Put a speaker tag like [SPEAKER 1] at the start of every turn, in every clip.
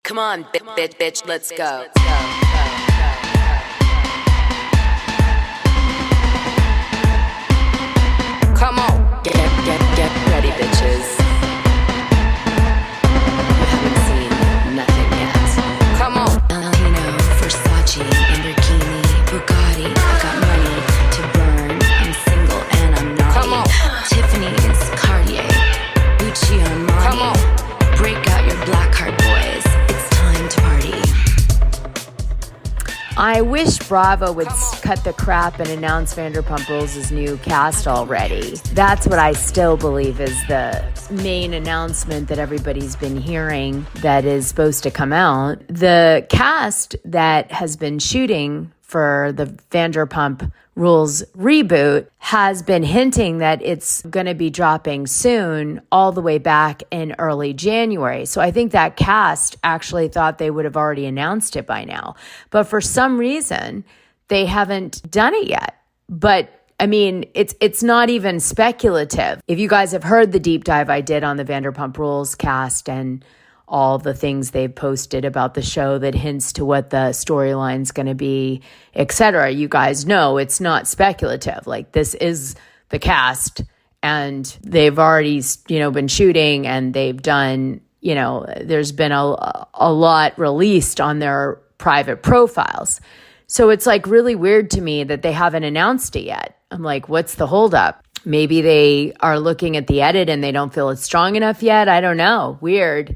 [SPEAKER 1] Come on, bitch, let's go. Come on, get ready, bitches. You haven't seen nothing yet. Come on.
[SPEAKER 2] Valentino, Versace, Lamborghini, Bugatti. I got money to burn. I'm single and I'm naughty.
[SPEAKER 1] Come on.
[SPEAKER 2] Tiffany's, Cartier, Gucci on Marty.
[SPEAKER 1] Come on.
[SPEAKER 2] Break out your black card, boys. It's time to party.
[SPEAKER 3] I wish Bravo would cut the crap and announce Vanderpump Rules' new cast already. That's what I still believe is the main announcement that everybody's been hearing that is supposed to come out. The cast that has been shooting for the Vanderpump Rules reboot has been hinting that it's going to be dropping soon, all the way back in early January. So I think that cast actually thought they would have already announced it by now. But for some reason, they haven't done it yet. But I mean, it's not even speculative. If you guys have heard the deep dive I did on the Vanderpump Rules cast and all the things they've posted about the show that hints to what the storyline's going to be, etc., you guys know it's not speculative. Like, this is the cast, and they've already, been shooting, and they've done, there's been a lot released on their private profiles. So it's like really weird to me that they haven't announced it yet. I'm like, what's the holdup? Maybe they are looking at the edit and they don't feel it's strong enough yet. I don't know. Weird.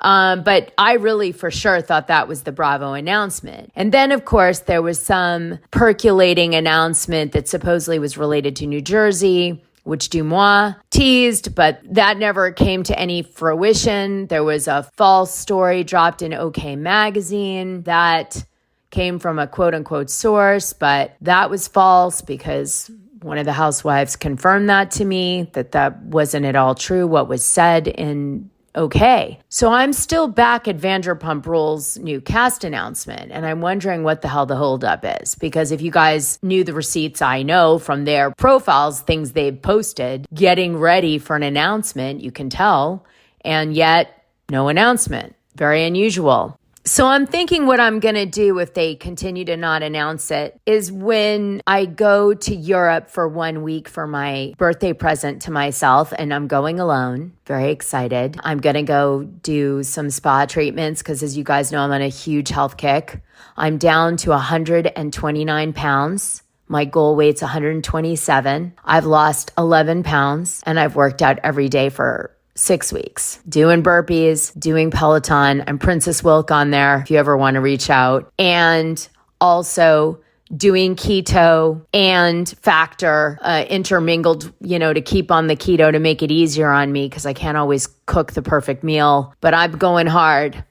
[SPEAKER 3] But I really for sure thought that was the Bravo announcement. And then, of course, there was some percolating announcement that supposedly was related to New Jersey, which Dumois teased, but that never came to any fruition. There was a false story dropped in OK Magazine that came from a quote-unquote source, but that was false because one of the housewives confirmed that to me, that wasn't at all true, what was said in OK. So I'm still back at Vanderpump Rules' new cast announcement, and I'm wondering what the hell the holdup is. Because if you guys knew the receipts I know from their profiles, things they've posted, getting ready for an announcement, you can tell, and yet no announcement. Very unusual. So I'm thinking what I'm going to do if they continue to not announce it is when I go to Europe for 1 week for my birthday present to myself, and I'm going alone. Very excited. I'm going to go do some spa treatments because, as you guys know, I'm on a huge health kick. I'm down to 129 pounds. My goal weight's 127. I've lost 11 pounds, and I've worked out every day for 6 weeks, doing burpees, doing Peloton. I'm Princess Wilk on there if you ever want to reach out. And also doing keto and factor intermingled, to keep on the keto to make it easier on me because I can't always cook the perfect meal. But I'm going hard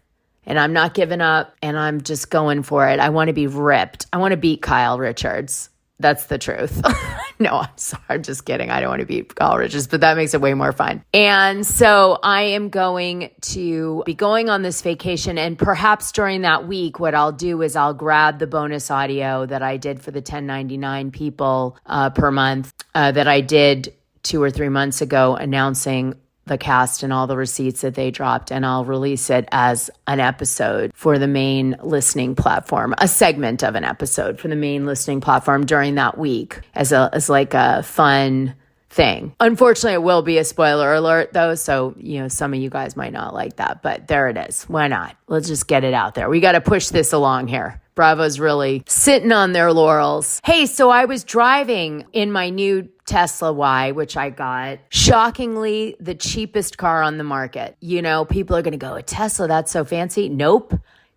[SPEAKER 3] and I'm not giving up and I'm just going for it. I want to be ripped. I want to beat Kyle Richards. That's the truth. No, I'm sorry. I'm just kidding. I don't want to beat Kyle Richards, but that makes it way more fun. And so I am going to be going on this vacation. And perhaps during that week, what I'll do is I'll grab the bonus audio that I did for the 1099 people per month that I did 2 or 3 months ago announcing the cast and all the receipts that they dropped, and I'll release it as an episode for the main listening platform, a segment of an episode for the main listening platform during that week as like a fun thing. Unfortunately, it will be a spoiler alert though, so some of you guys might not like that, but there it is. Why not? Let's just get it out there. We got to push this along here. Bravo's really sitting on their laurels. Hey, so I was driving in my new Tesla Y, which I got. Shockingly, the cheapest car on the market. People are going to go, a Tesla, that's so fancy. Nope.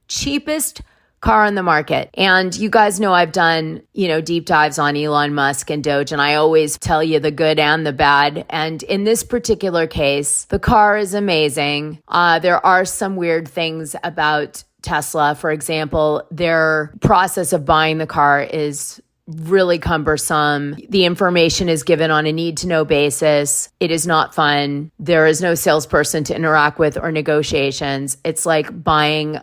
[SPEAKER 3] Cheapest car on the market. And you guys know I've done, deep dives on Elon Musk and Doge, and I always tell you the good and the bad. And in this particular case, the car is amazing. There are some weird things about Tesla. For example, their process of buying the car is really cumbersome. The information is given on a need-to-know basis. It is not fun. There is no salesperson to interact with or negotiations. It's like buying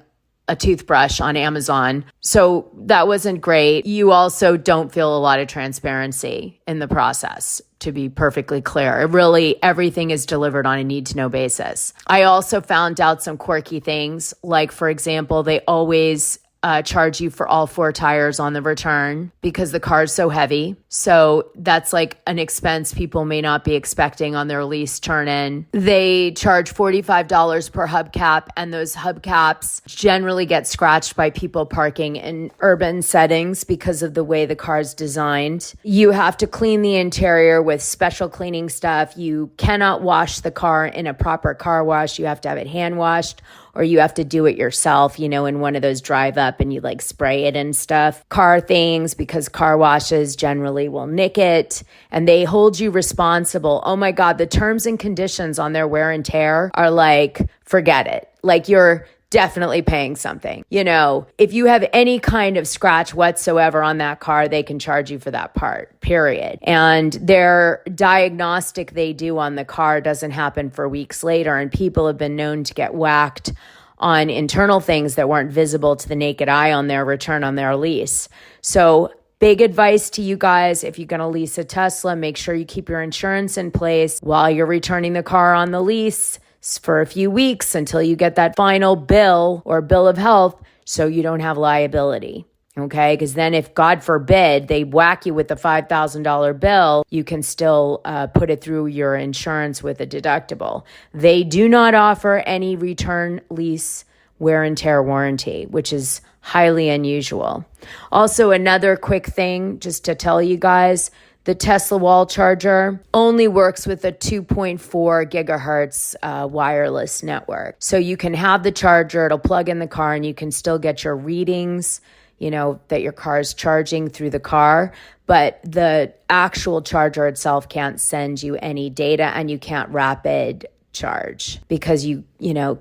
[SPEAKER 3] a toothbrush on Amazon. So that wasn't great. You also don't feel a lot of transparency in the process, to be perfectly clear. It really, everything is delivered on a need-to-know basis. I also found out some quirky things, like, for example, they always charge you for all 4 tires on the return because the car is so heavy. So that's like an expense people may not be expecting on their lease turn-in. They charge $45 per hubcap, and those hubcaps generally get scratched by people parking in urban settings because of the way the car is designed. You have to clean the interior with special cleaning stuff. You cannot wash the car in a proper car wash. You have to have it hand washed, or you have to do it yourself, you know, in one of those drive up and you like spray it and stuff. Car things, because car washes generally will nick it, and they hold you responsible. Oh my God, the terms and conditions on their wear and tear are like, forget it. Like, you're definitely paying something. You know, if you have any kind of scratch whatsoever on that car, they can charge you for that part, period. And their diagnostic they do on the car doesn't happen for weeks later. And people have been known to get whacked on internal things that weren't visible to the naked eye on their return on their lease. So big advice to you guys, if you're going to lease a Tesla, make sure you keep your insurance in place while you're returning the car on the lease for a few weeks until you get that final bill or bill of health, so you don't have liability. Okay, because then if, God forbid, they whack you with the $5,000 bill, you can still put it through your insurance with a deductible. They do not offer any return lease wear and tear warranty, which is highly unusual. Also, another quick thing just to tell you guys, the Tesla wall charger only works with a 2.4 gigahertz wireless network. So you can have the charger, it'll plug in the car, and you can still get your readings, you know, that your car is charging through the car. But the actual charger itself can't send you any data, and you can't rapid charge because you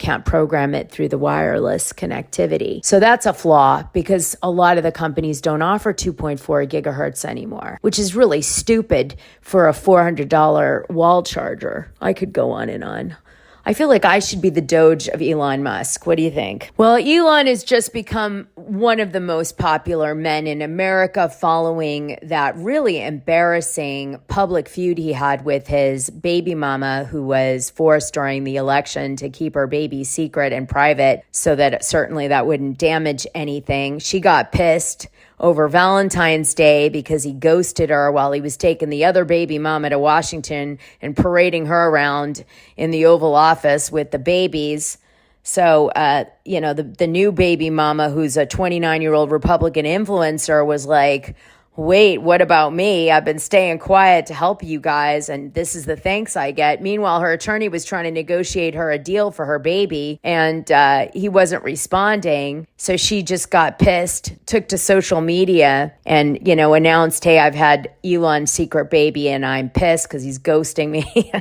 [SPEAKER 3] can't program it through the wireless connectivity. So that's a flaw, because a lot of the companies don't offer 2.4 gigahertz anymore, which is really stupid for a $400 wall charger. I could go on and on. I feel like I should be the Doge of Elon Musk. What do you think? Well, Elon has just become one of the most popular men in America following that really embarrassing public feud he had with his baby mama, who was forced during the election to keep her baby secret and private so that certainly that wouldn't damage anything. She got pissed over Valentine's Day because he ghosted her while he was taking the other baby mama to Washington and parading her around in the Oval Office with the babies. So, the new baby mama, who's a 29-year-old Republican influencer, was like, wait, what about me? I've been staying quiet to help you guys, and this is the thanks I get. Meanwhile, her attorney was trying to negotiate her a deal for her baby, and he wasn't responding. So she just got pissed, took to social media, and, announced, hey, I've had Elon's secret baby, and I'm pissed because he's ghosting me.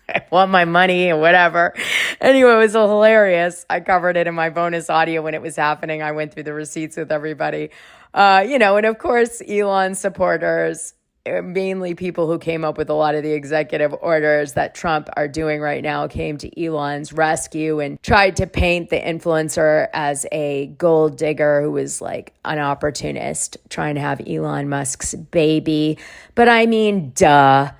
[SPEAKER 3] I want my money and whatever. Anyway, it was hilarious. I covered it in my bonus audio when it was happening. I went through the receipts with everybody. And of course, Elon supporters, mainly people who came up with a lot of the executive orders that Trump are doing right now, came to Elon's rescue and tried to paint the influencer as a gold digger who was like an opportunist trying to have Elon Musk's baby. But I mean, duh.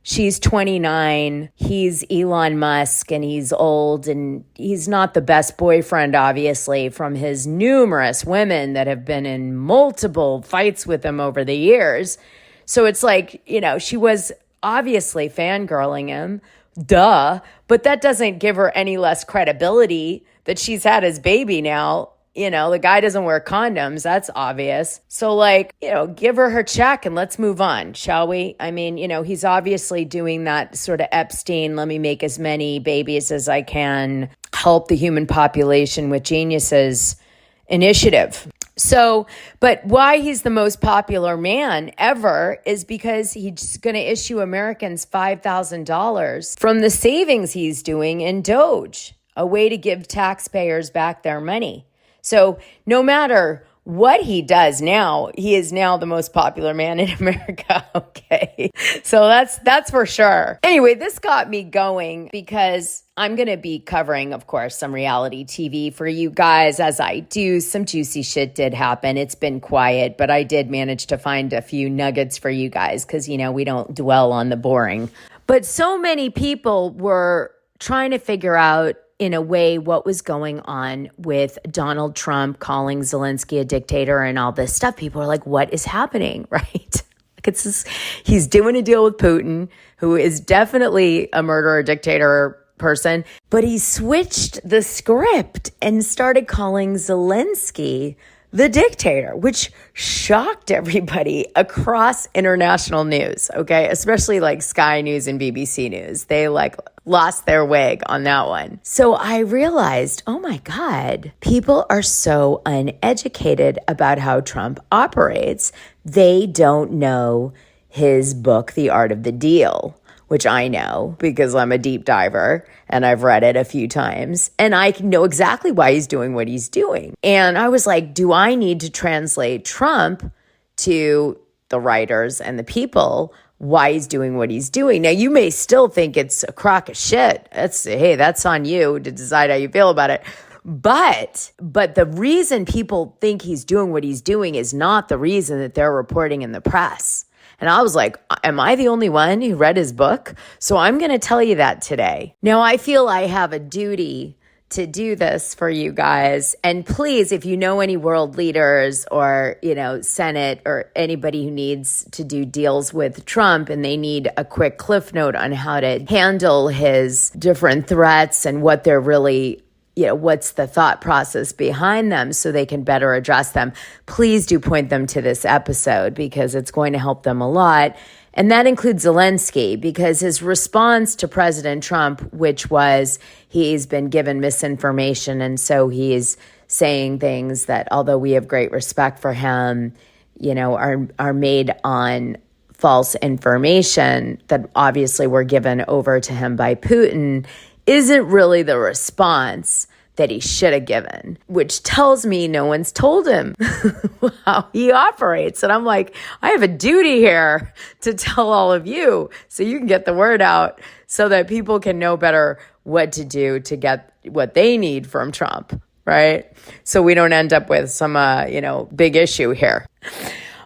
[SPEAKER 3] She's 29, he's Elon Musk, and he's old, and he's not the best boyfriend, obviously, from his numerous women that have been in multiple fights with him over the years. So it's like, she was obviously fangirling him, duh, but that doesn't give her any less credibility that she's had his baby now. The guy doesn't wear condoms. That's obvious. So give her her check and let's move on, shall we? I mean, he's obviously doing that sort of Epstein, let me make as many babies as I can, help the human population with geniuses initiative. So, but why he's the most popular man ever is because he's going to issue Americans $5,000 from the savings he's doing in Doge, a way to give taxpayers back their money. So no matter what he does now, he is now the most popular man in America. Okay. So that's for sure. Anyway, this got me going because I'm going to be covering, of course, some reality TV for you guys as I do. Some juicy shit did happen. It's been quiet, but I did manage to find a few nuggets for you guys because, we don't dwell on the boring. But so many people were trying to figure out in a way what was going on with Donald Trump calling Zelensky a dictator and all this stuff. People are like, what is happening, right? He's doing a deal with Putin, who is definitely a murderer, dictator person, but he switched the script and started calling Zelensky the dictator, which shocked everybody across international news, okay? Especially like Sky News and BBC News. They lost their wig on that one. So I realized, oh my God, people are so uneducated about how Trump operates. They don't know his book, The Art of the Deal, which I know because I'm a deep diver and I've read it a few times and I know exactly why he's doing what he's doing. And I was like, do I need to translate Trump to the writers and the people why he's doing what he's doing? Now, you may still think it's a crock of shit. That's on you to decide how you feel about it. But the reason people think he's doing what he's doing is not the reason that they're reporting in the press. And I was like, am I the only one who read his book? So I'm going to tell you that today. Now, I feel I have a duty to do this for you guys. And please, if you know any world leaders or, Senate or anybody who needs to do deals with Trump and they need a quick cliff note on how to handle his different threats and what they're really what's the thought process behind them so they can better address them, please do point them to this episode because it's going to help them a lot. And that includes Zelensky because his response to President Trump, which was he's been given misinformation. And so he's saying things that, although we have great respect for him, are made on false information that obviously were given over to him by Putin, isn't really the response that he should have given, which tells me no one's told him how he operates. And I'm like, I have a duty here to tell all of you so you can get the word out so that people can know better what to do to get what they need from Trump, right? So we don't end up with some, big issue here.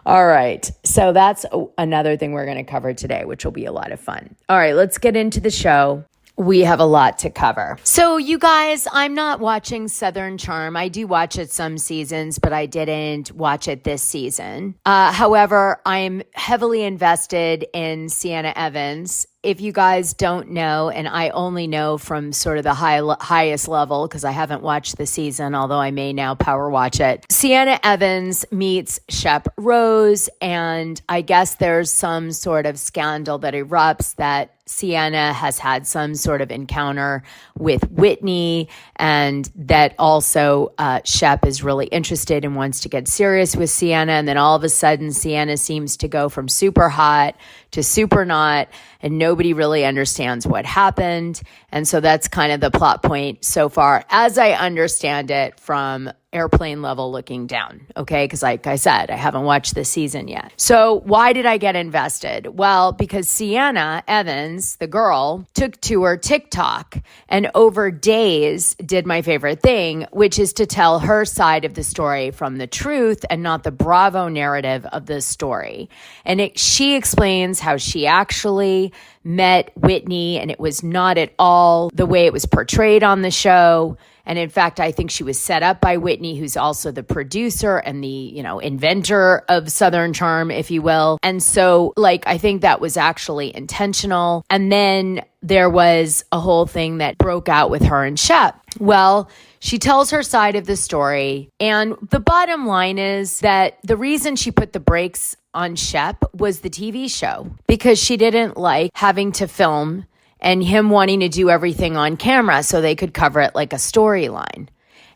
[SPEAKER 3] All right. So that's another thing we're going to cover today, which will be a lot of fun. All right, let's get into the show. We have a lot to cover. So you guys, I'm not watching Southern Charm. I do watch it some seasons, but I didn't watch it this season. However, I'm heavily invested in Sienna Evans. If you guys don't know, and I only know from sort of the highest level because I haven't watched the season, although I may now power watch it. Sienna Evans meets Shep Rose, and I guess there's some sort of scandal that erupts that Sienna has had some sort of encounter with Whitney, and that also Shep is really interested and wants to get serious with Sienna. And then all of a sudden, Sienna seems to go from super hot to super not, and nobody really understands what happened. And so that's kind of the plot point so far, as I understand it from airplane level looking down, okay? Because like I said, I haven't watched this season yet. So why did I get invested? Well, because Sienna Evans, the girl, took to her TikTok and over days did my favorite thing, which is to tell her side of the story from the truth and not the Bravo narrative of the story. And she explains how she actually met Whitney, and it was not at all the way it was portrayed on the show. And in fact, I think she was set up by Whitney, who's also the producer and the, inventor of Southern Charm, if you will. And so, I think that was actually intentional. And then there was a whole thing that broke out with her and Shep. Well, she tells her side of the story. And the bottom line is that the reason she put the brakes on Shep was the TV show, because she didn't like having to film and him wanting to do everything on camera so they could cover it like a storyline.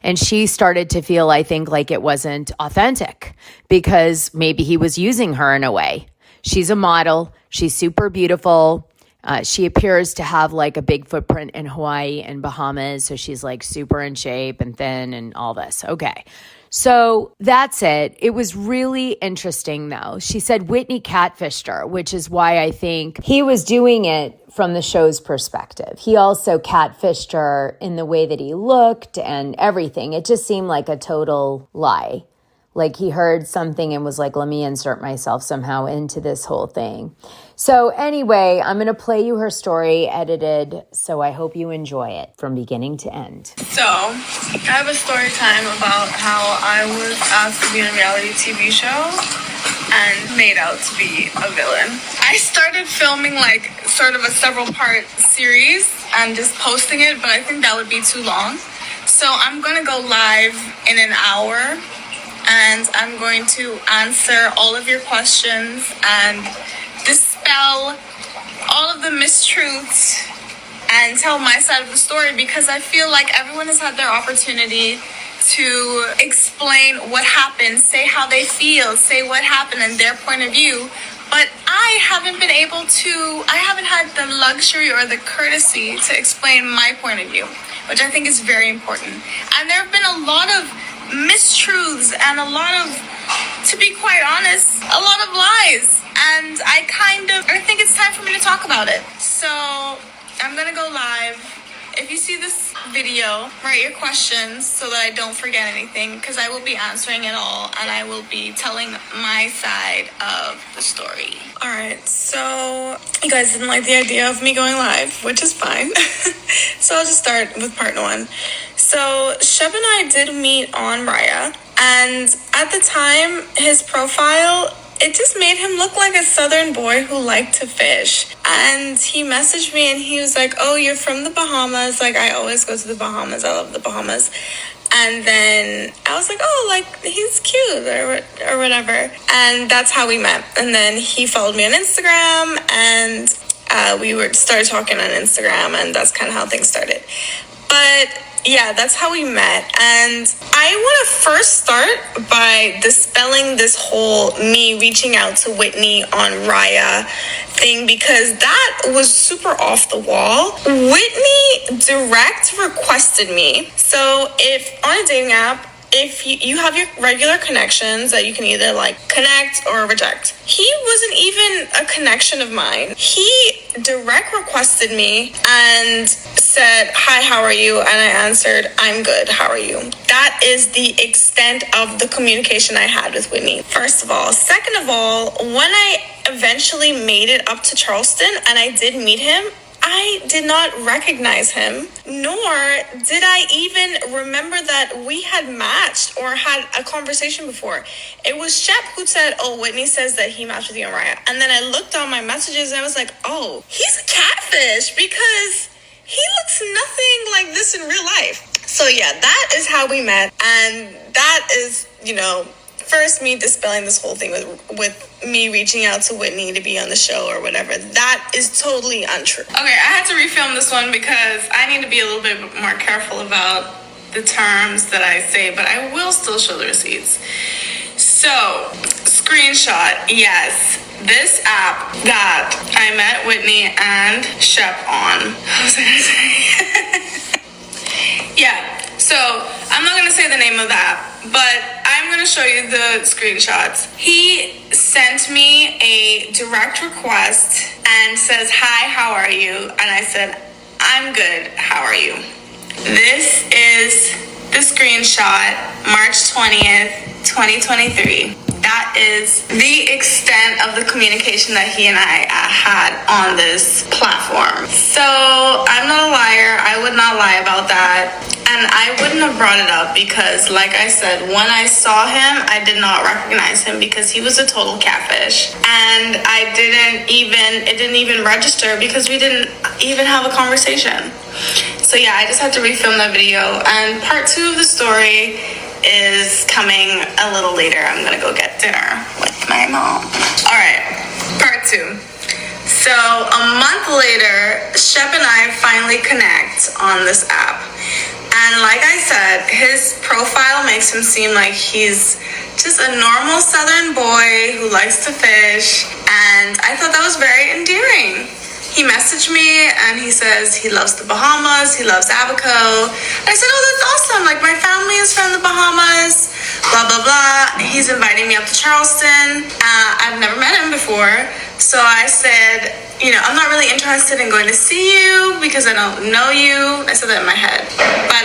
[SPEAKER 3] And she started to feel, I think, like it wasn't authentic because maybe he was using her in a way. She's a model. She's super beautiful. She appears to have like a big footprint in Hawaii and Bahamas. So she's like super in shape and thin and all this. Okay. So that's it. It was really interesting though. She said Whitney catfished her, which is why I think he was doing it from the show's perspective. He also catfished her in the way that he looked and everything. It just seemed like a total lie. Like he heard something and was like, let me insert myself somehow into this whole thing. So anyway, I'm going to play you her story edited. So I hope you enjoy it from beginning to end.
[SPEAKER 4] So I have a story time about how I was asked to be in a reality TV show and made out to be a villain. I started filming like sort of a several part series and just posting it, but I think that would be too long. So I'm going to go live in an hour. And I'm going to answer all of your questions and dispel all of the mistruths and tell my side of the story, because I feel like everyone has had their opportunity to explain what happened, say how they feel, say what happened and their point of view. But I haven't had the luxury or the courtesy to explain my point of view, which I think is very important. And there have been a lot of mistruths and to be quite honest, a lot of lies. And I think it's time for me to talk about it. So I'm gonna go live. If you see this video, write your questions so that I don't forget anything, because I will be answering it all and I will be telling my side of the story. Alright, so you guys didn't like the idea of me going live, which is fine. So I'll just start with part one. So Shep and I did meet on Raya, and at the time, his profile, it just made him look like a southern boy who liked to fish. And he messaged me and he was like, oh, you're from the Bahamas. Like, I always go to the Bahamas. I love the Bahamas. And then I was like, oh, like, he's cute or whatever. And that's how we met. And then he followed me on Instagram, and we started talking on Instagram, and that's kind of how things started. But yeah, that's how we met. And I want to first start by dispelling this whole me reaching out to Whitney on Raya thing, because that was super off the wall. Whitney direct requested me. So if on a dating app, if you have your regular connections that you can either like connect or reject. He wasn't even a connection of mine. He direct requested me and said, hi, how are you? And I answered, I'm good. How are you? That is the extent of the communication I had with Whitney, first of all. Second of all, when I eventually made it up to Charleston and I did meet him, I did not recognize him, nor did I even remember that we had matched or had a conversation before. It was Shep who said, oh, Whitney says that he matched with you on Raya. And then I looked on my messages and I was like, oh, he's a catfish, because he looks nothing like this in real life. So yeah, that is how we met. And that is, first me dispelling this whole thing with me reaching out to Whitney to be on the show or whatever. That is totally untrue. Okay, I had to refilm this one because I need to be a little bit more careful about the terms that I say, but I will still show the receipts. So, screenshot, yes. This app that I met Whitney and Shep on. What was I gonna say? Yeah. So, I'm not going to say the name of the app, but I'm going to show you the screenshots. He sent me a direct request and says, hi, how are you? And I said, I'm good. How are you? This is the screenshot, March 20th, 2023. That is the extent of the communication that he and I had on this platform. So I'm not a liar. I would not lie about that. And I wouldn't have brought it up because, like I said, when I saw him, I did not recognize him because he was a total catfish. And it didn't even register because we didn't even have a conversation. So yeah, I just had to refilm that video. And part 2 of the story is coming a little later. I'm gonna go get dinner with my mom. All right, part 2. So a month later, Shep and I finally connect on this app. And like I said, his profile makes him seem like he's just a normal Southern boy who likes to fish. And I thought that was very endearing. he messaged me and he says he loves the Bahamas, he loves Abaco. And I said, oh, that's awesome. Like, my family is from the Bahamas, blah, blah, blah. He's inviting me up to Charleston. I've never met him before. So I said, I'm not really interested in going to see you because I don't know you. I said that in my head. But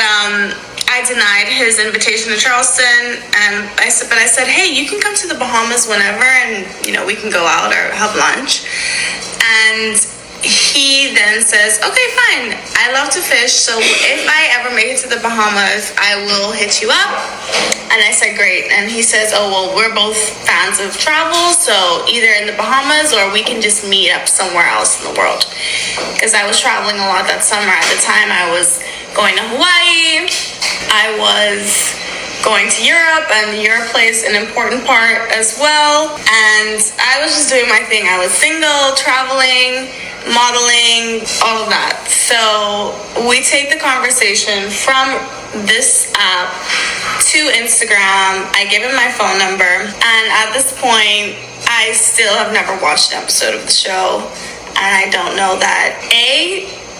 [SPEAKER 4] I denied his invitation to Charleston, and I said, hey, you can come to the Bahamas whenever, and we can go out or have lunch. And he then says, okay, fine, I love to fish, so if I ever make it to the Bahamas, I will hit you up. And I said, great. And he says, oh, well, we're both fans of travel, so either in the Bahamas or we can just meet up somewhere else in the world. Because I was traveling a lot that summer. At the time, I was going to Hawaii, I was going to Europe, and Europe plays an important part as well. And I was just doing my thing. I was single, traveling, modeling, all of that. So we take the conversation from this app to Instagram. I give him my phone number, and at this point, I still have never watched an episode of the show, and I don't know that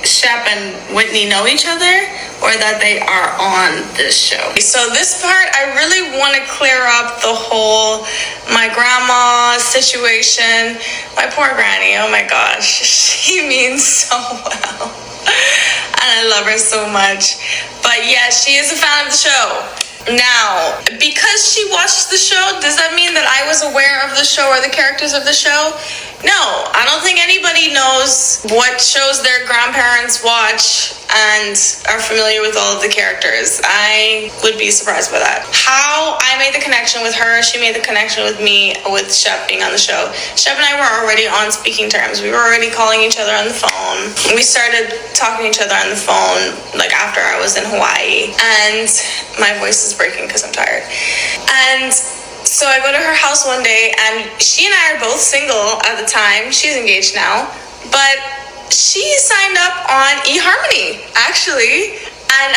[SPEAKER 4] Shep and Whitney know each other, or that they are on this show. So this part, I really want to clear up the whole my grandma situation. My poor granny, oh my gosh, she means so well. And I love her so much. But yeah, she is a fan of the show. Now, because she watched the show, does that mean that I was aware of the show or the characters of the show? No, I don't think anybody knows what shows their grandparents watch and are familiar with all of the characters. I would be surprised by that. How I made the connection with her, she made the connection with me, with Shep being on the show. Shep and I were already on speaking terms. We were already calling each other on the phone. We started talking to each other on the phone like after I was in Hawaii. And my voice is breaking because I'm tired. And so I go to her house one day, and she and I are both single at the time. She's engaged now, but she signed up on eHarmony, actually. And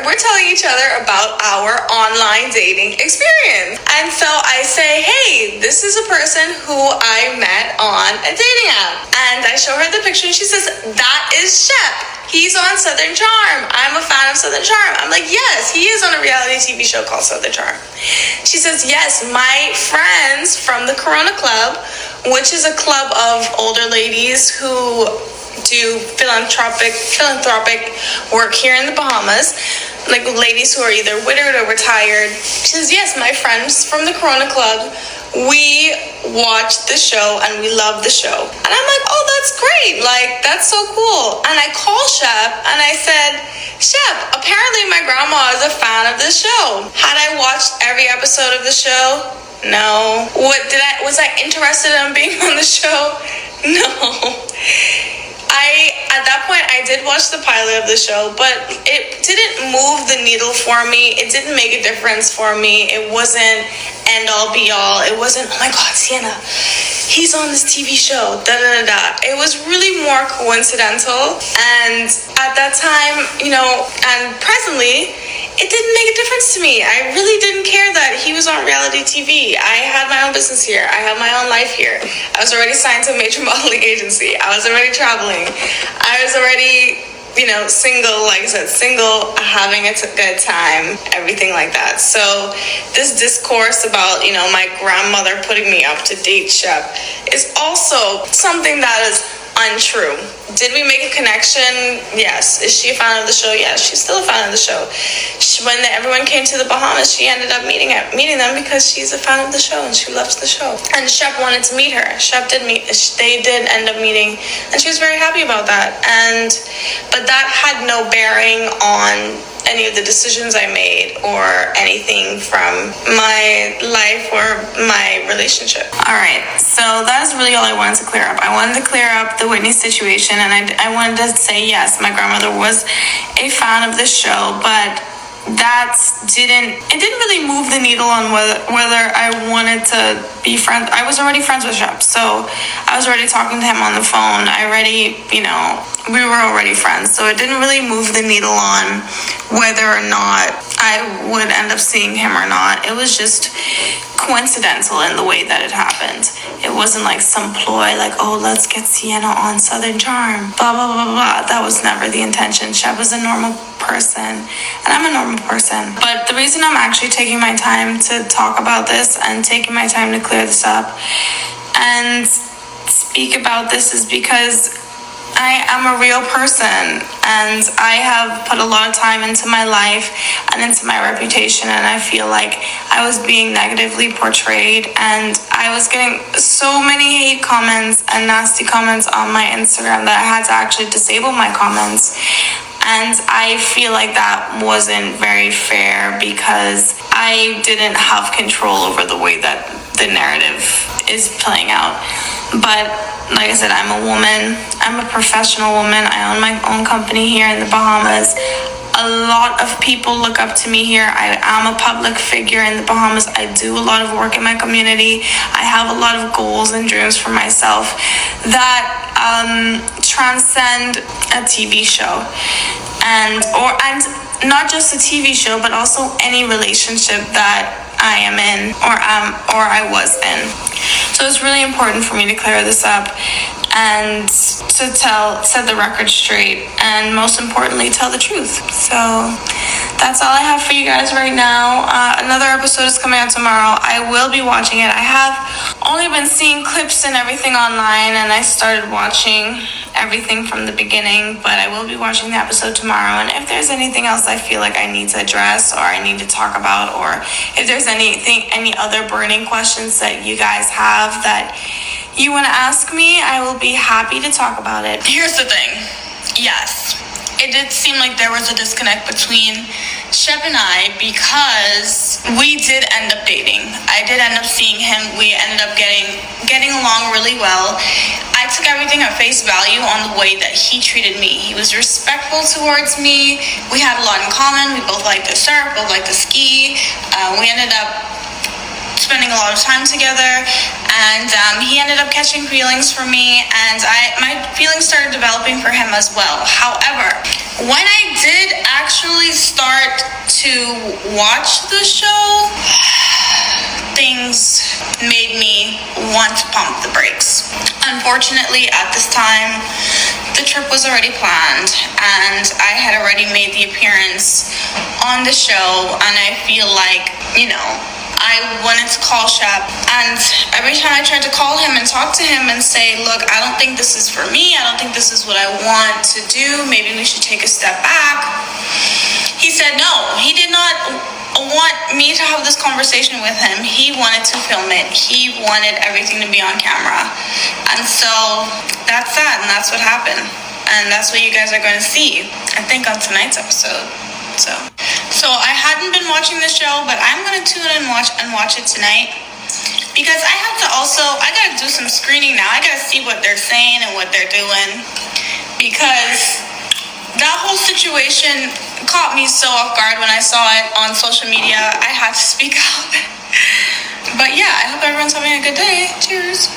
[SPEAKER 4] we're telling each other about our online dating experience. And so I say, hey, this is a person who I met on a dating app. And I show her the picture, and she says, that is Shep. He's on Southern Charm. I'm a fan of Southern Charm. I'm like, yes, he is on a reality TV show called Southern Charm. She says, yes, my friends from the Corona Club, which is a club of older ladies who do philanthropic work here in the Bahamas, like ladies who are either widowed or retired. She says, yes, my friends from the Corona Club, we watched the show and we love the show. And I'm like, oh, that's great. Like, that's so cool. And I call Shep and I said, Shep, apparently my grandma is a fan of this show. Had I watched every episode of the show? No. Was I interested in being on the show? No. At that point, I did watch the pilot of the show, but it didn't move the needle for me. It didn't make a difference for me. It wasn't end all be all. It wasn't, oh my God, Sienna, he's on this TV show, da da da da. It was really more coincidental. And at that time, and presently, it didn't make a difference to me. I really didn't care that he was on reality TV. I had my own business here. I had my own life here. I was already signed to a major modeling agency. I was already traveling. I was already, single, like I said, single, having a good time, everything like that. So this discourse about, my grandmother putting me up to date Shep is also something that is untrue. Did we make a connection? Yes. Is she a fan of the show? Yes, she's still a fan of the show. When everyone came to the Bahamas, she ended up meeting them because she's a fan of the show and she loves the show. And Shep wanted to meet her. They did end up meeting, and she was very happy about that. But that had no bearing on any of the decisions I made or anything from my life or my relationship. All right, so that's really all I wanted to clear up. I wanted to clear up the Whitney situation, and I wanted to say, yes, my grandmother was a fan of the show, but it didn't really move the needle on whether I wanted to be friends. I was already friends with Shep, so I was already talking to him on the phone. we were already friends, so it didn't really move the needle on whether or not I would end up seeing him or not. It was just coincidental in the way that it happened. It wasn't like some ploy, like, oh, let's get Sienna on Southern Charm, blah, blah, blah, blah. That was never the intention. Shep was a normal person, and I'm a normal person. But the reason I'm actually taking my time to talk about this and taking my time to clear this up and speak about this is because I am a real person, and I have put a lot of time into my life and into my reputation, and I feel like I was being negatively portrayed, and I was getting so many hate comments and nasty comments on my Instagram that I had to actually disable my comments. And I feel like that wasn't very fair because I didn't have control over the way that the narrative is playing out. But like I said, I'm a woman. I'm a professional woman. I own my own company here in the Bahamas. A lot of people look up to me here. I am a public figure in the Bahamas. I do a lot of work in my community. I have a lot of goals and dreams for myself that transcend a TV show. And not just a TV show, but also any relationship that I am in or I was in. So it's really important for me to clear this up and to set the record straight, and most importantly, tell the truth. So that's all I have for you guys right now. Another episode is coming out tomorrow. I will be watching it. I have only been seeing clips and everything online, and I started watching everything from the beginning, but I will be watching the episode tomorrow. And if there's anything else I feel like I need to address or I need to talk about, or if there's any other burning questions that you guys have that you want to ask me, I will be happy to talk about it. Here's the thing. Yes, it did seem like there was a disconnect between Shep and I because we did end up dating. I did end up seeing him. We ended up getting along really well. I took everything at face value on the way that he treated me. He was respectful towards me. We had a lot in common. We both liked to surf, both liked to ski. We ended up spending a lot of time together, and he ended up catching feelings for me, and my feelings started developing for him as well. However, when I did actually start to watch the show, things made me want to pump the brakes. Unfortunately, at this time, the trip was already planned, and I had already made the appearance on the show, and I feel like, I wanted to call Shep, and every time I tried to call him and talk to him and say, look, I don't think this is for me, I don't think this is what I want to do, maybe we should take a step back, he said no. He did not want me to have this conversation with him. He wanted to film it. He wanted everything to be on camera. And so that's that, and that's what happened. And that's what you guys are going to see, I think, on tonight's episode. So I hadn't been watching the show, but I'm going to tune in and watch it tonight, because I got to do some screening now. I got to see what they're saying and what they're doing, because that whole situation caught me so off guard when I saw it on social media. I had to speak out. But yeah, I hope everyone's having a good day. Cheers.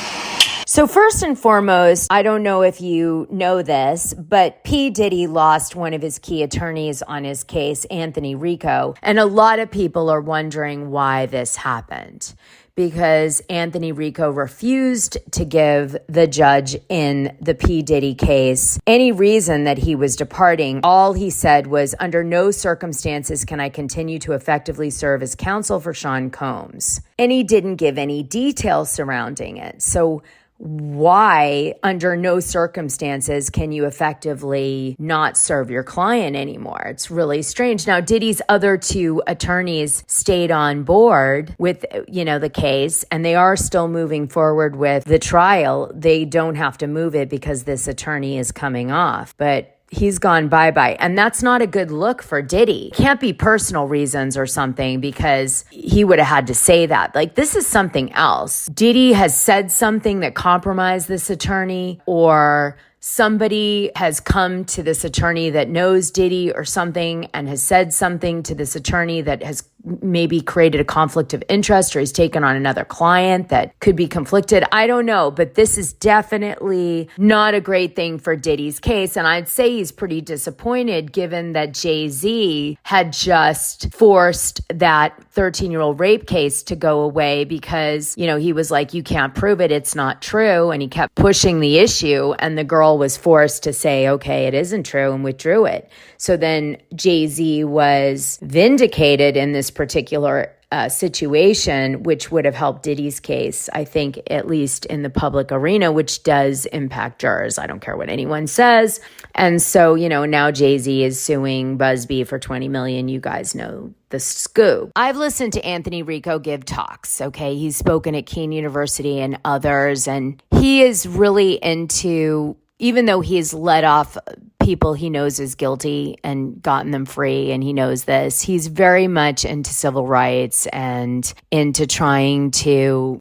[SPEAKER 3] So first and foremost, I don't know if you know this, but P. Diddy lost one of his key attorneys on his case, Anthony Ricco. And a lot of people are wondering why this happened, because Anthony Ricco refused to give the judge in the P. Diddy case any reason that he was departing. All he said was, under no circumstances can I continue to effectively serve as counsel for Sean Combs. And he didn't give any details surrounding it. So why, under no circumstances, can you effectively not serve your client anymore? It's really strange. Now, Diddy's other two attorneys stayed on board with, the case, and they are still moving forward with the trial. They don't have to move it because this attorney is coming off. But he's gone bye-bye. And that's not a good look for Diddy. It can't be personal reasons or something, because he would have had to say that. Like, this is something else. Diddy has said something that compromised this attorney, or somebody has come to this attorney that knows Diddy or something and has said something to this attorney that has maybe created a conflict of interest, or he's taken on another client that could be conflicted. I don't know, but this is definitely not a great thing for Diddy's case. And I'd say he's pretty disappointed given that Jay-Z had just forced that 13-year-old rape case to go away because, he was like, you can't prove it. It's not true. And he kept pushing the issue, and the girl was forced to say, okay, it isn't true, and withdrew it. So then Jay-Z was vindicated in this particular situation, which would have helped Diddy's case, I think, at least in the public arena, which does impact jurors. I don't care what anyone says. And so, now Jay-Z is suing Busby for $20 million. You guys know the scoop. I've listened to Anthony Ricco give talks, okay? He's spoken at Kean University and others, and he is really into, even though he's let off people he knows is guilty and gotten them free, and he knows this, he's very much into civil rights and into trying to,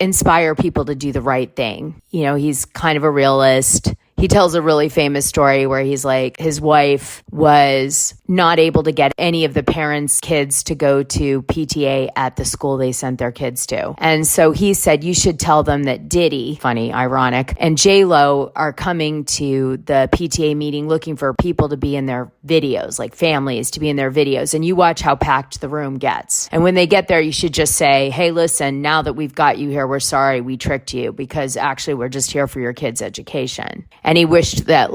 [SPEAKER 3] inspire people to do the right thing. He's kind of a realist. He tells a really famous story where he's like, his wife was not able to get any of the parents' kids to go to PTA at the school they sent their kids to. And so he said, you should tell them that Diddy, funny, ironic, and J-Lo are coming to the PTA meeting looking for people to be in their videos, like families to be in their videos. And you watch how packed the room gets. And when they get there, you should just say, hey, listen, now that we've got you here, we're sorry we tricked you, because actually we're just here for your kids' education. And he wished that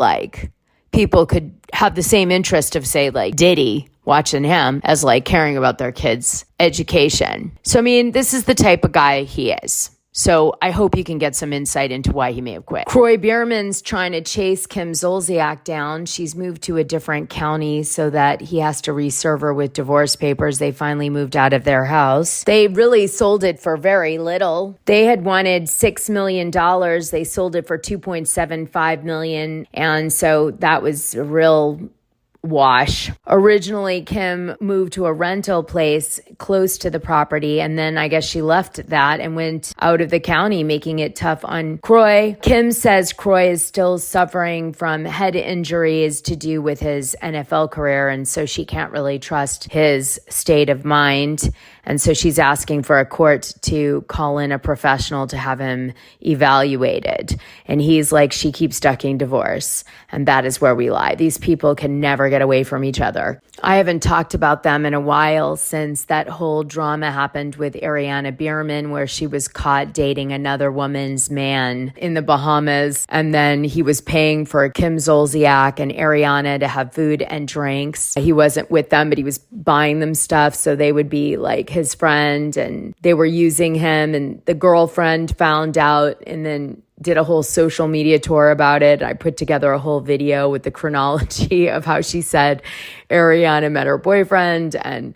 [SPEAKER 3] people could have the same interest of, say, Diddy, watching him, as caring about their kids' education. So, this is the type of guy he is. So I hope you can get some insight into why he may have quit. Kroy Biermann's trying to chase Kim Zolciak down. She's moved to a different county so that he has to reserve her with divorce papers. They finally moved out of their house. They really sold it for very little. They had wanted $6 million. They sold it for $2.75 million. And so that was a real wash. Originally, Kim moved to a rental place close to the property, and then I guess she left that and went out of the county, making it tough on Kroy. Kim says Kroy is still suffering from head injuries to do with his NFL career, and so she can't really trust his state of mind. And so she's asking for a court to call in a professional to have him evaluated. And he's like, she keeps ducking divorce. And that is where we lie. These people can never get away from each other. I haven't talked about them in a while since that whole drama happened with Ariana Biermann, where she was caught dating another woman's man in the Bahamas. And then he was paying for Kim Zolciak and Ariana to have food and drinks. He wasn't with them, but he was buying them stuff so they would be his friend, and they were using him, and the girlfriend found out and then did a whole social media tour about it. I put together a whole video with the chronology of how she said Ariana met her boyfriend and,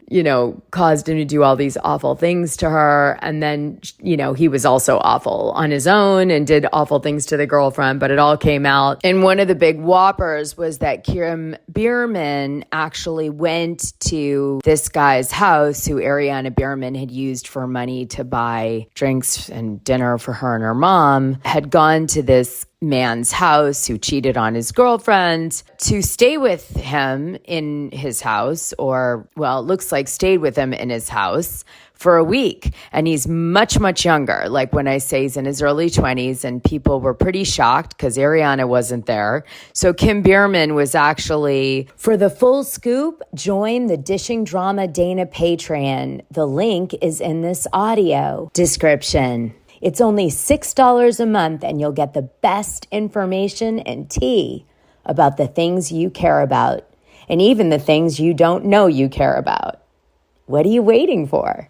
[SPEAKER 3] caused him to do all these awful things to her. And then, he was also awful on his own and did awful things to the girlfriend, but it all came out. And one of the big whoppers was that Kim Biermann actually went to this guy's house who Ariana Biermann had used for money to buy drinks and dinner for her and her mom, had gone to this man's house who cheated on his girlfriend to stay with him in his house, or, well, it looks like stayed with him in his house for a week. And he's much, much younger. When I say he's in his early 20s, and people were pretty shocked because Ariana wasn't there. So Kim Biermann was actually, for the full scoop, join the Dishing Drama Dana Patreon. The link is in this audio description. It's only $6 a month, and you'll get the best information and tea about the things you care about, and even the things you don't know you care about. What are you waiting for?